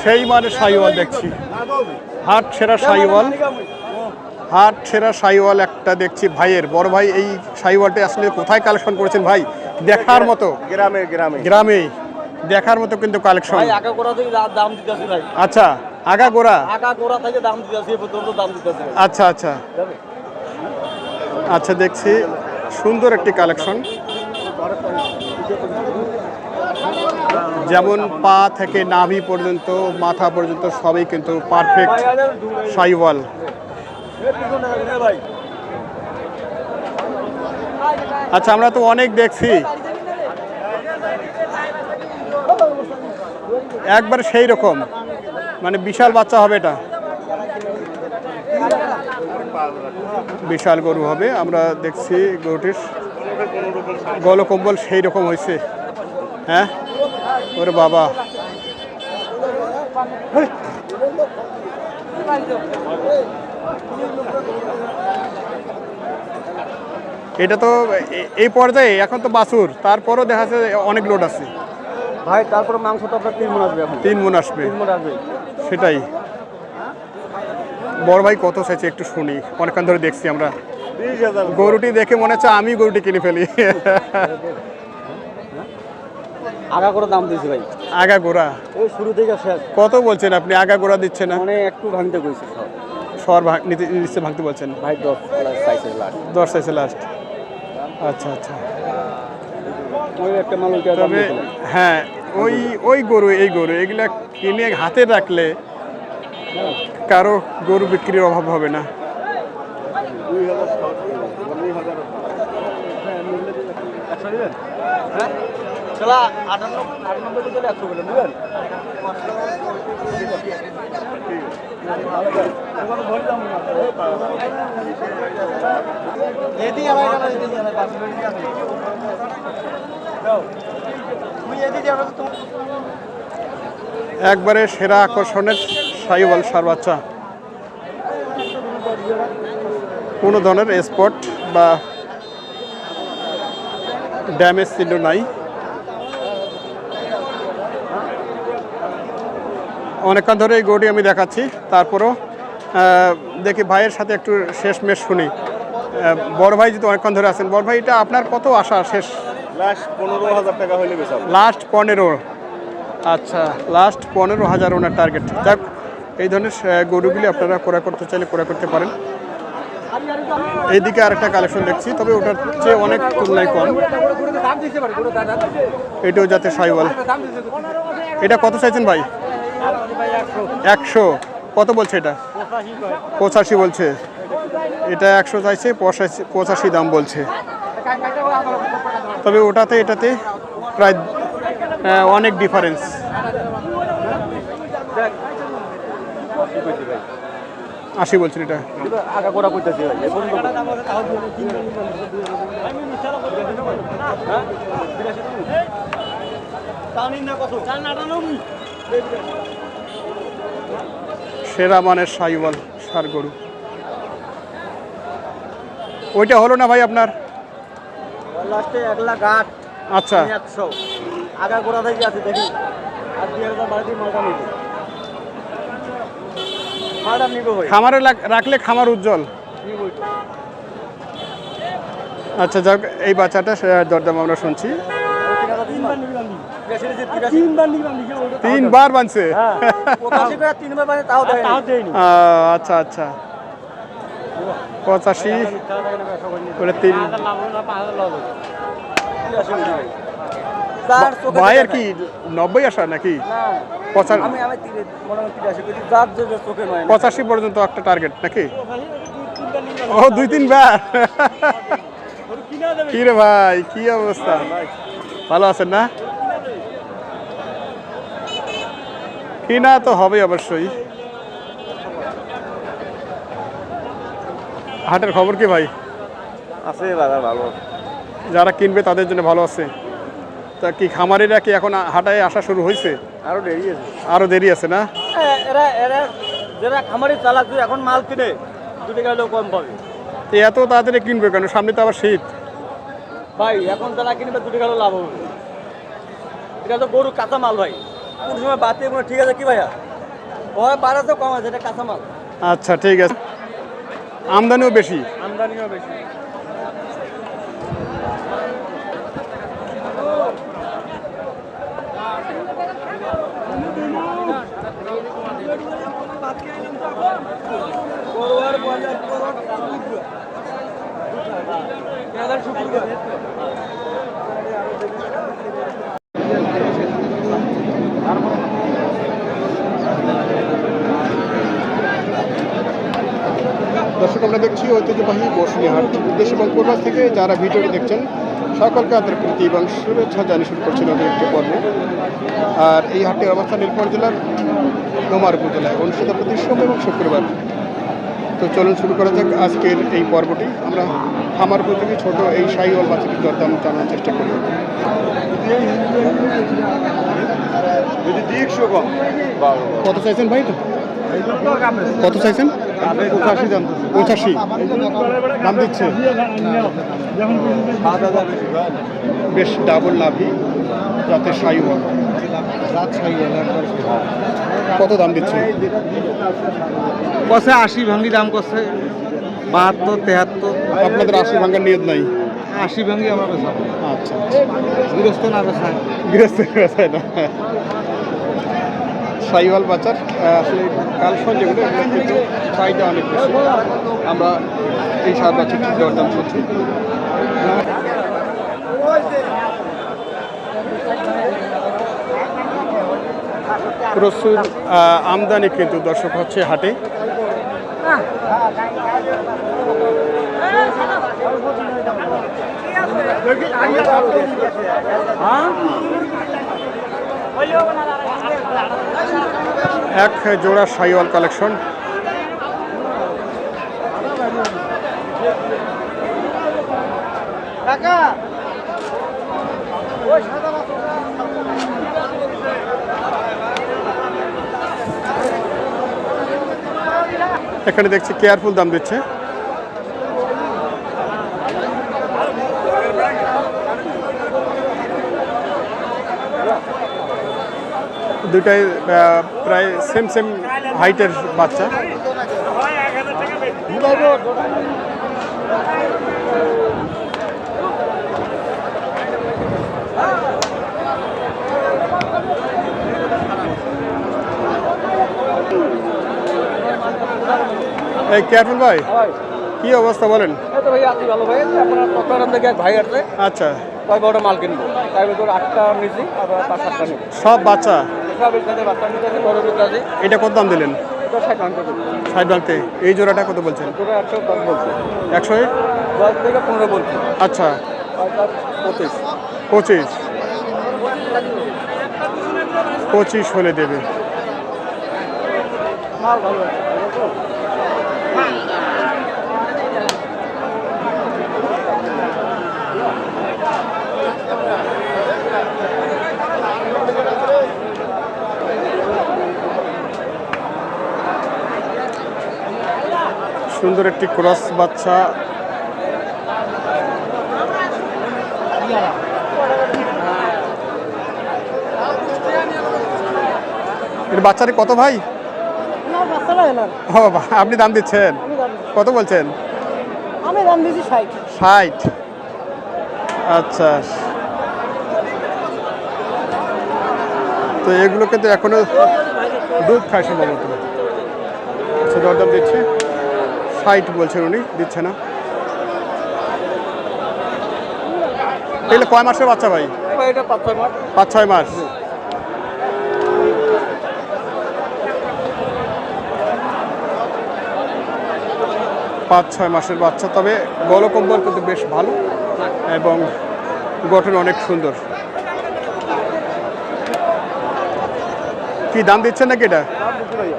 সেই মানে শাহিওয়াল দেখছি, হাট সেরা শাহিওয়াল, হাট সেরা শাহিওয়াল একটা দেখছি ভাইয়ের, বড় ভাই। এই শাহিওয়ালটা আসলে কোথায় কালেকশন করেছেন ভাই? দেখার মতো, গ্রামে গ্রামে গ্রামে দেখার মতো কিন্তু কালেকশন। ভাই আগাগোড়া থেকে দাম দিতেছি ভাই। আচ্ছা, আগাগোড়া থেকে দাম দিতেছি, এ পর্যন্ত দাম দিতেছি। আচ্ছা আচ্ছা আচ্ছা, দেখছি সুন্দর একটি কালেকশন, যেমন পা থেকে নাভি পর্যন্ত মাথা পর্যন্ত সবই কিন্তু পারফেক্ট শাহিওয়াল। আচ্ছা, আমরা তো অনেক দেখছি, একবার সেই রকম মানে বিশাল বাচ্চা হবে, এটা বিশাল গরু হবে। আমরা দেখছি গরুটির গলকম্বল সেই রকম হয়েছে। হ্যাঁ, ওরে বাবা, এটা তো এই পর্যায়ে এখন তো বাছুর, তারপরও দেখা যাচ্ছে অনেক লোড আছে ভাই। তারপরে মাংস তো আপনার 3 মণ আসবে, এখন 3 মণ আসবে, 3 মণ আসবে। সেটাই। বড় ভাই কত চাইছে একটু শুনি, অনেকক্ষণ ধরে দেখছি আমরা। 20,000 গরুটি দেখে মনে হচ্ছে আমি গরুটি কিনে ফেলি। আগাগোড়া দাম দিয়েছি ভাই, আগাগোড়া ওই শুরু থেকে শেষ। কত বলছেন আপনি? আগাগোড়া দিচ্ছে না, মানে একটু ভাঙতে কইছে সব, সর নিচে ভাঙতে বলছেন ভাই 10 সাইজের লাট, 10 চাইছে লাস্ট। আচ্ছা আচ্ছা, ওই একটা মানুষ দাম তবে দিয়েছিল। হ্যাঁ, ওই গরু এই গরু এগুলা কিনে হাতে রাখলে কারো গরু বিক্রির অভাব হবে না। 2,000 হ্যাঁ চলা 98 তো চলে 100 বলে বুঝলেন। এদি আমার কাছে এদি আমার কাছে দাও তুই এদি যাবে তো। একবারে সেরা আকর্ষণের শাহিওয়াল সার বাচ্চা, কোনো ধরনের স্পট বা ড্যামেজ চিহ্ন নাই। অনেকক্ষণ ধরে এই গরুটি আমি দেখাচ্ছি, তারপরও দেখি ভাইয়ের সাথে একটু শেষমেশ শুনি। বড় ভাই যদি অনেকক্ষণ ধরে আছেন, বড় ভাই এটা আপনার কত আশা শেষ? লাস্ট 15,000 টাকা হইলে বেচাবো। লাস্ট 15। আচ্ছা, লাস্ট 15,000 ওনার টার্গেট। যাক, এই ধরনের গরুগুলি আপনারা ক্রয় করতে চাইলে ক্রয় করতে পারেন। এইদিকে আরেকটা কালেকশন দেখছি, তবে ওটার চেয়ে অনেক তুলনায় কম। এটাও যাতে শাহিওয়াল। এটা কত চাইছেন ভাই? 100। কত বলছে এটা? 85 বলছে। এটা 100 চাইছে, 85 দাম বলছে। তবে ওটাতে এটাতে প্রায় অনেক ডিফারেন্স। আশি বলছেন এটা? আগাগোড়া কইতাছি ভাই, এখন সেরা মানের শাহিওয়াল সার গরু। ওইটা হলো না ভাই আপনার? লাস্টে 1,08,000। আচ্ছা, 100 আগাগোড়া থেকে আছে, দেখি আর 2000 বাড়তি মালটা নিব, মালটা নিব ভাই। খামারে রাখলে খামার উজ্জ্বল। আচ্ছা, যাক, এই বাচ্চাটা দরদাম আমরা শুনছি। 3 বার বানছে। আচ্ছা আচ্ছা, 85 করে 3। ভাইয়ের কি 90 আসা নাকি? 85 পর্যন্ত একটা টার্গেট নাকি? ও 2-3 বার। কি রে ভাই, কি অবস্থা? ভালো আছেন না? কিনা তো হবে অবশ্যই। হাটের খবর কি ভাই? আছে বাজার ভালো, যারা কিনবে তাদের জন্য ভালো আছে। তা কি খামারিরা কি এখন হাটায় আসা শুরু হয়েছে? আরো দেরি আছে। আরো দেরি আছে না? এরা যারা খামারি চালাক এখন মাল কিনে 2 টাকা হলেও কম পাবে। এত তাড়াতাড়ি কিনবে কেন? সামনে তো আবার শীত ভাই, এখন যারা কিনবে 2 টাকা হলেও লাভ হবে। এটা তো গরু কাঁচা মাল ভাই। কোন সময় বাতি কোনো ঠিক আছে কি ভাইয়া ও বাড়া তো কম আছে এটা কাঁচামাল আচ্ছা ঠিক আছে, আমদানিও বেশি। আমদানিও বেশি। দর্শক আমরা দেখছি ঐতিহ্যবাহী মৌসুমী হাট। দেশ এবং প্রবাস থেকে যারা ভিডিওটি দেখছেন সকলকে তাদের প্রীতি এবং শুভেচ্ছা জানিয়ে শুরু করছে নতুন একটি পর্ব। আর এই হাটের অবস্থান নীলফামারী জেলার নোমার উপজেলায় অনুষ্ঠিত প্রতি সোম এবং শুক্রবার। তো চলুন শুরু করা যাক আজকের এই পর্বটি। আমরা খামার উপযোগী ছোট এই শাহিওয়াল বাচ্চাটির দরদাম জানার চেষ্টা করি। কত চাইছেন ভাই? কত চাইছেন? 85 দাম। 85 দাম দিচ্ছে। বেশ ডাবল লাভি যাতে শাহিওয়াল। কত দাম দিচ্ছে? কষে 80 ভাঙ্গি দাম করছে 72 73। আপনাদের 80 ভাঙার নিয়ত নাই? 80 ভাঙ্গি আমার বেচা। আচ্ছা গৃহস্থ না বেচা, গৃহস্থ বেচায় না। শাহিওয়াল বাচ্চার আসলে কালেকশন যেগুলো এগুলো কিন্তু চাহিদা অনেক বেশি। আমরা এই সার বাচ্চাটির দরদাম শুনছি। প্রচুর আমদানি কিন্তু দর্শক হচ্ছে হাটে। এক জোড়া শাহিওয়াল কালেকশন। এখানে দেখছি কেয়ারফুল দাম দিচ্ছে। দুটাই প্রায় সেম সেম হাইটের বাচ্চা। এই কেয়ারফুল ভাই কি অবস্থা বলেন? ভাই আছি ভালো ভাই। আপনার চট্টগ্রাম থেকে এক ভাই আসছে। আচ্ছা, কয় বড় মাল কিনবো তাই ভিতরে 8টা নিয়েছি, আবার 5-7টা নিব। সব বাচ্চা? সব এখানে বাচ্চা নিতে আছে, বড় নিতে আছে। এটা কত দাম দিলেন? এটা 60 ভাঙতে হবে। 60 ভাঙতে। এই জোড়াটা কত বলছেন? পুরো 100 কম বলছি। 100 10 থেকে 15 বলছি। আচ্ছা, 25 25 হলে দেবে। মাল ভালো আছে। সুন্দর একটি ক্রস বাচ্চা। এর বাচ্চাটি কত ভাই? ও আপনি দাম দিচ্ছেন? কত বলছেন? আমি দাম দিয়েছি 60। 60? আচ্ছা, তো এগুলো কিন্তু এখনো দুধ খায় সম্ভবত। আচ্ছা, দরদাম দিচ্ছে 60 বলছেন উনি, দিচ্ছে না। এগুলো কয় মাসের বাচ্চা ভাই? এটা 5-6 মাস। 5-6 মাস। পাঁচ ছয় মাসের বাচ্চা, তবে গলকম্বল কিন্তু বেশ ভালো এবং গঠন অনেক সুন্দর। কি দাম দিচ্ছেন নাকি এটা?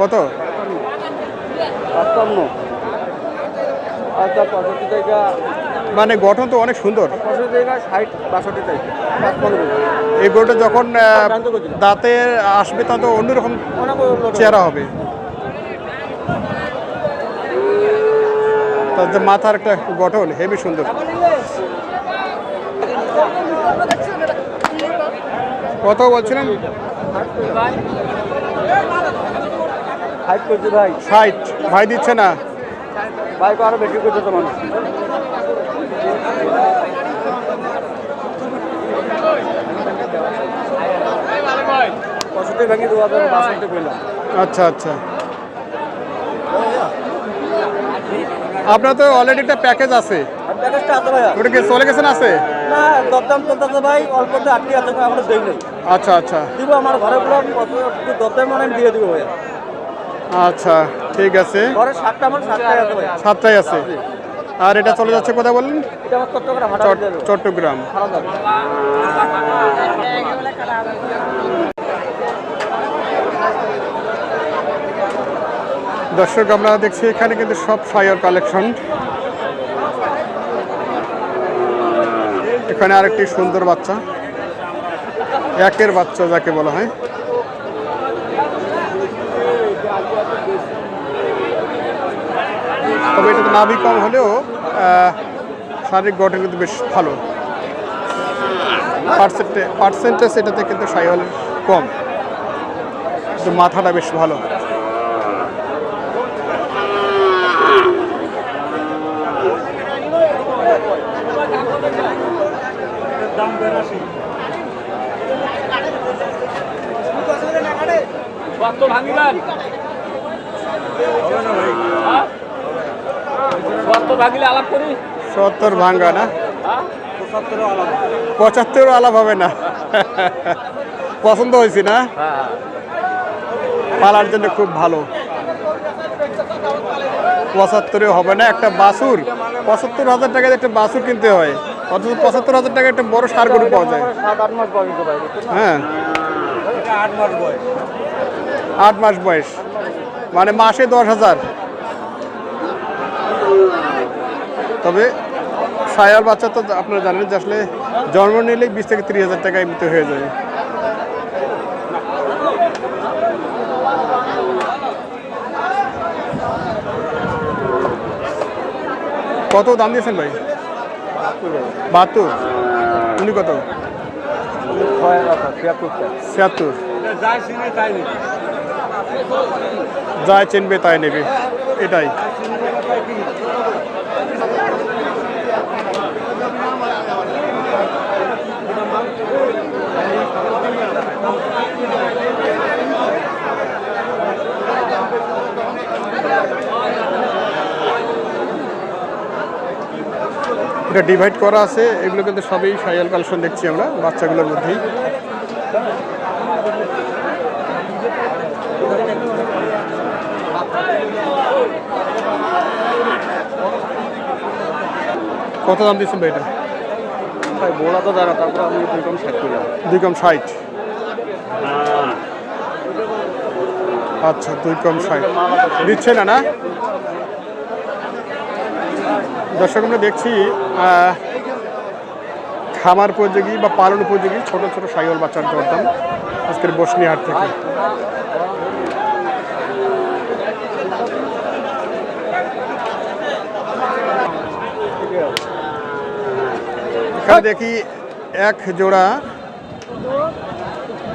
কত? 55। আচ্ছা, 65 টাকা। মানে গঠন তো অনেক সুন্দর। 65 টাকা, 60 62 টাকা। 55। এই গরুটা যখন দাঁতে আসবে তখন তো অন্যরকম চেহারা হবে। তাদের মাথার একটা গঠন হেবি সুন্দর। কত বলছিলেন? ফাইট করছি ভাই 60 ভাই দিচ্ছে না। বাইক আরো বেশি করছে তো মানুষ। পঁয়ষট্টি ভেঙে 2062 পেলাম। আচ্ছা আচ্ছা, আপনার তো অলরেডি একটা প্যাকেজ আছে, আর প্যাকেজটা আছে ভাইয়া? ওটা কি চলে গেছেন? আছে না, দরদাম চলতেছে ভাই, অল্পতে আটকে আছে, এখনো দেই নাই। আচ্ছা আচ্ছা দিব আমার ঘরে গুলো দরদাম মানে আমি দিয়ে দিব ভাইয়া। আচ্ছা ঠিক আছে, ঘরে 7টা আমার 7টাই আছে ভাইয়া। 7টাই আছে। আর এটা চলে যাচ্ছে কোথায় বললেন? এটা আমার চট্টগ্রাম হাটা যাবে। চট্টগ্রাম। হারা যাবে। দর্শক আমরা দেখছি এখানে কিন্তু সব শাইওয়াল কালেকশন। এখানে আরেকটি সুন্দর বাচ্চা, একের বাচ্চা যাকে বলা হয়। তবে এটা নাভি কম হলেও শারীরিক গঠন কিন্তু বেশ ভালো। পার্সেন্টেজ এটাতে কিন্তু শাইওয়ালের কম, কিন্তু মাথাটা বেশ ভালো। আলাপ করি 70 ভাঙ্গা না, 75 আলাপ হবে না। পছন্দ হয়েছে না, পালার জন্য খুব ভালো। 75 হবে না, একটা বাছুর 75,000 টাকায় একটা বাছুর কিনতে হয়, অথচ 75,000 টাকায় একটা বড় ষাঁড় গরু পাওয়া যায়। 7-8 মাস বয়স ভাই। হ্যাঁ 8 মাস বয়স। 8 মাস বয়স, মানে মাসে 10,000। তবে শাইওয়াল বাচ্চা তো আপনারা জানেন যে আসলে জন্ম নিলেই 20 থেকে 30,000 টাকা এমনিতে হয়ে যায়। কত দাম দিয়েছেন ভাই? 72। উনি কত? 76। যাই চিনবে তাই নেবে, এটাই। এটা ডিভাইড করা আছে, এগুলো কিন্তু সবই শাইওয়াল কালেকশন দেখছি আমরা বাচ্চাগুলোর মধ্যেই। কত দাম দিচ্ছেন ভাই এটা? ভাই বলা তো যায় না, তারপর আমি 2 কম 60 করলাম। 2 কম 60। আচ্ছা 2 কম 60 দিচ্ছে না না? দর্শক আমরা দেখছি খামার উপযোগী বা পালন উপযোগী ছোট ছোট শাইওয়াল বাচ্চার দরদাম আজকের বসনিহাট থেকে। এখানে দেখি এক জোড়া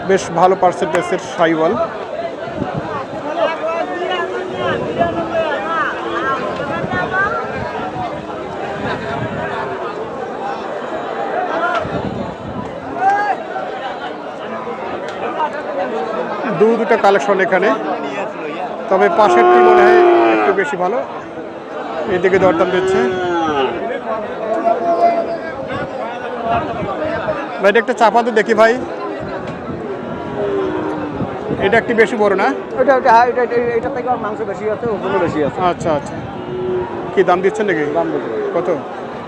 বেশ ভালো পার্সেন্টেজের শাইওয়াল। দুটা কালেকশন এখানে, তবে পাশেরটি মনে হয় একটু বেশি ভালো, এদিকে দরদাম দিচ্ছে। ভাই এটা একটা চাপা তো দেখি ভাই, এটা একটু বেশি বড় না? এটা থেকে মাংস বেশি আছে, ওজন বেশি আছে। আচ্ছা আচ্ছা, কি দাম দিচ্ছেন নাকি? দাম বেশি কত?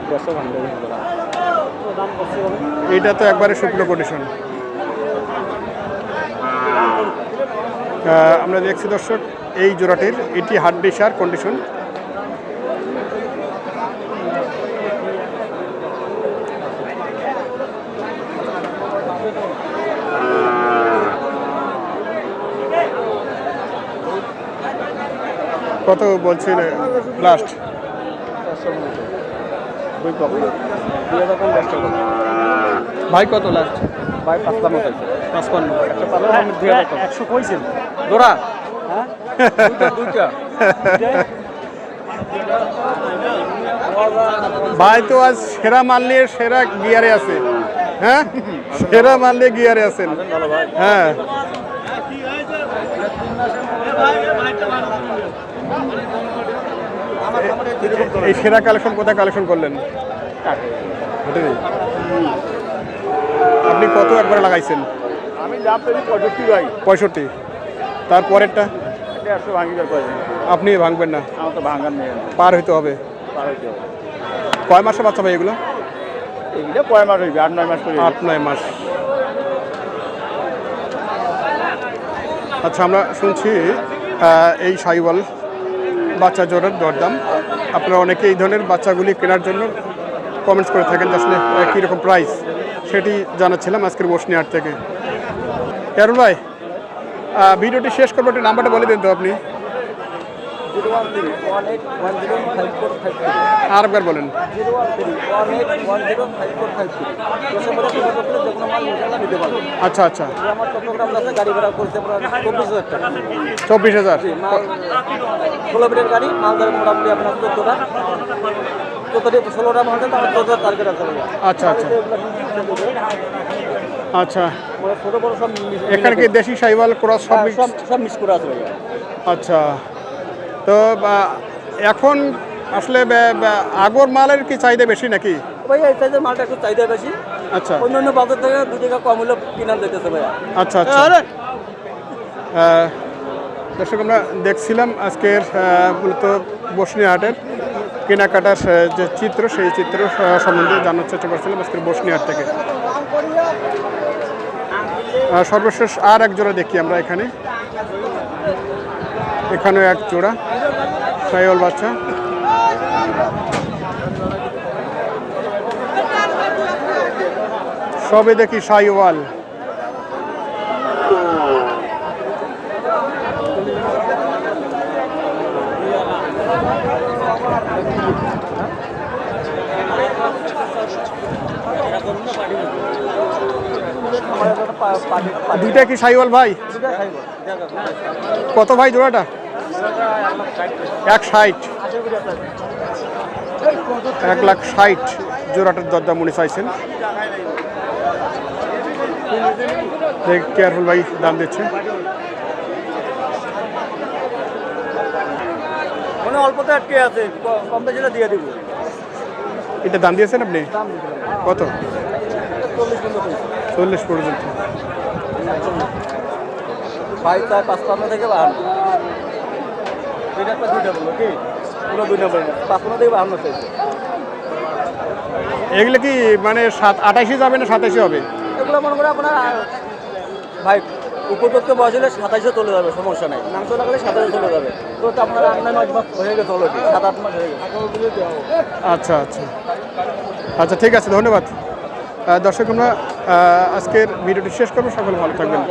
150 ভাঙবে। এইটা তো একবারে শুকনো কন্ডিশন। আমরা দেখছি দর্শক এই জোড়াটির এটি হাড্ডিসার কন্ডিশন। কত বলছেন লাস্ট? 2000 ভাই কত লাস্ট? ভাই 5 মতো। 55 100 কইছেন জোড়া হ্যাঁ দুইটা ভাই তো আজ সেরা মাল নিয়ে সেরা গিয়ারে আছে। হ্যাঁ, সেরা মাল নিয়ে গিয়ারে আছেন। হ্যাঁ, এই সেরা কালেকশন কোথায় কালেকশন করলেন? হাটে নেই। আপনি কত একবারে লাগাইছেন? আমি দাম পেয়েছি 65 ভাই। 65। তারপরেরটা এটা 100 ভাঙিবার কয়েছে। আপনি ভাঙবেন না, আমার তো ভাঙার নেই। পার হইতে হবে। পার হইতে হবে। কয় মাসে বাচ্চা ভাই এগুলো? এইটা কয় মাস হইবে? 8-9 মাস করে। 8-9 মাস। আচ্ছা, আমরা শুনছি এই সাইওয়াল বাচ্চা জোড়ার দরদাম। আপনারা অনেকে এই ধরনের বাচ্চাগুলি কেনার জন্য কমেন্টস করে থাকেন যে আসলে কীরকম প্রাইস, সেটি জানাচ্ছিলাম আজকের বসনিহাট থেকে। কারণ ভাই, ভিডিওটি শেষ করবো, একটু নাম্বারটা বলে দিন তো আপনি। 01318105453 আর একবার বলেন। 01318105453 আচ্ছা আচ্ছা, আমার চট্টগ্রাম আছে, গাড়ি ভাড়া করতে আপনার 24,000 টাকা। 24,000। মাল 16 মিনিটের গাড়ি, মাল ধরে মোটামুটি আপনার 14টা 16টা মাল দেন, আমার 14 টার্গেট আছে ভাইয়া। আচ্ছা আচ্ছা আচ্ছা, ছোটো বড় সব এখানে কি দেশি সাইওয়াল ক্রস সব mix? সব মিক্স করে আছে ভাইয়া। আচ্ছা, তো এখন আসলে আগর মালের কি চাহিদা বেশি নাকি? ভাইয়া এই সাইজের মালটা একটু চাহিদা বেশি, আচ্ছা অন্যান্য বাজার থেকে 2 টাকা কম হলে কিনা দিতেছে ভাইয়া। আচ্ছা আচ্ছা। দর্শক, আমরা দেখছিলাম আজকের মূলত বসনিহাটের কেনাকাটার যে চিত্র, সেই চিত্র সম্বন্ধে জানার চেষ্টা করছিলাম আজকের বসনিহাট থেকে। সর্বশেষ আর এক জোড়া দেখি আমরা এখানে। এখানেও এক জোড়া সাইওয়াল বাচ্চা। সবে দেখি সাইওয়াল। দুইটা কি সাইওয়াল ভাই? কত ভাই জোড়াটা? 160। 1,60,000 জোড়াটার দরদাম উনি চাইছেন। কেয়ারফুল ভাই দাম দিচ্ছে। মানে অল্পতে আটকে আছে, কম বেশিটা দিয়ে দিব। এটা দাম দিয়েছেন আপনি কত? 40 পর্যন্ত। ভাই তাই 55 থেকে 52। এটা একটা দুইটা বললো কি পুরো 2 নম্বর 55 থেকে 52 চাইছে। এগুলো কি মানে 28 যাবে না 27 হবে? এগুলো মনে করে আপনার ভাই উপযুক্ত বয়স হলে 27 চলে যাবে, সমস্যা নাই। মাংস লাগালে 27 চলে যাবে। তো আপনার 8-9 মাস হয়ে গেছে অলরেডি, 7-8 মাস হয়ে গেছে। আচ্ছা আচ্ছা আচ্ছা, ঠিক আছে, ধন্যবাদ। দর্শক, আমরা আজকের ভিডিওটি শেষ করবো। সকলে ভালো থাকবেন।